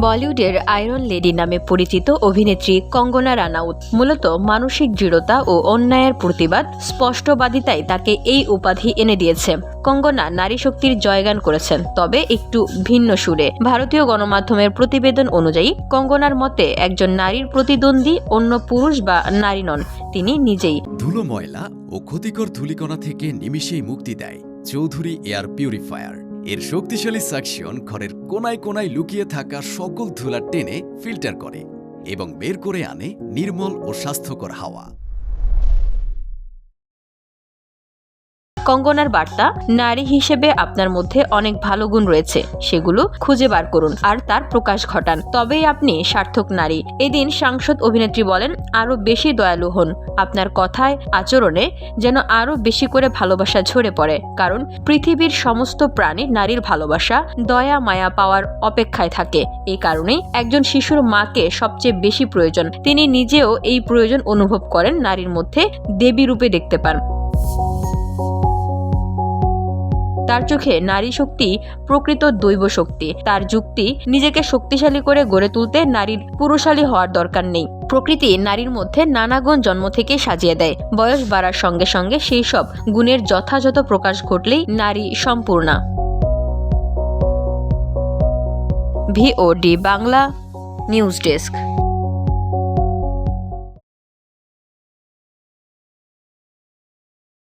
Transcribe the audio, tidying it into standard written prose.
বলিউডের iron lady নামে পরিচিত অভিনেত্রী কঙ্গনা রানাউত মূলত মানসিক দৃঢ়তা ও অন্যায়ের প্রতিবাদ স্পষ্টবাদিতাই তাকে এই উপাধি এনে দিয়েছে। কঙ্গনা নারী শক্তির জয়গান করেছেন, তবে একটু ভিন্ন সুরে। ভারতীয় গণমাধ্যমের প্রতিবেদন অনুযায়ী কঙ্গনার মতে একজন নারীর প্রতিদ্বন্দ্বী অন্য পুরুষ বা নারী নন, তিনি নিজেই। ধুলো, ময়লা ও ক্ষতিকর ধূলিকণা থেকে নিমিষেই মুক্তি দেয় চৌধুরী এয়ার পিউরিফায়ার। এর শক্তিশালী সাকশন ঘরের কোনায় কোনায় লুকিয়ে থাকা সকল ধুলা টেনে ফিল্টার করে এবং বের করে আনে নির্মল ও স্বাস্থ্যকর হাওয়া। কঙ্গনার বার্তা, নারী হিসেবে আপনার মধ্যে অনেক ভালো গুণ রয়েছে, সেগুলো খুঁজে বার করুন আর তার প্রকাশ ঘটান, তবেই আপনি সার্থক নারী। এদিন সাংসদ অভিনেত্রী বলেন, আরো বেশি দয়ালু হন, আপনার কথায় আচরণে যেন আরো বেশি করে ভালোবাসা ঝরে পড়ে, কারণ পৃথিবীর সমস্ত প্রাণী নারীর ভালোবাসা, দয়া মায়া পাওয়ার অপেক্ষায় থাকে। এই কারণেই একজন শিশুর মাকে সবচেয়ে বেশি প্রয়োজন। তিনি নিজেও এই প্রয়োজন অনুভব করেন, নারীর মধ্যে দেবী রূপে দেখতে পান। তার চোখে নারী শক্তি প্রকৃত দৈব শক্তি। তার যুক্তি, নিজেকে শক্তিশালী করে গড়ে তুলতে নারীর পুরুষালী হওয়ার দরকার নেই। প্রকৃতি নারীর মধ্যে নানা গুণ জন্ম থেকে সাজিয়ে দেয়। বয়স বাড়ার সঙ্গে সঙ্গে সেই সব গুণের যথাযথ প্রকাশ ঘটলেই নারী Sampurna. VOD Bangla news desk.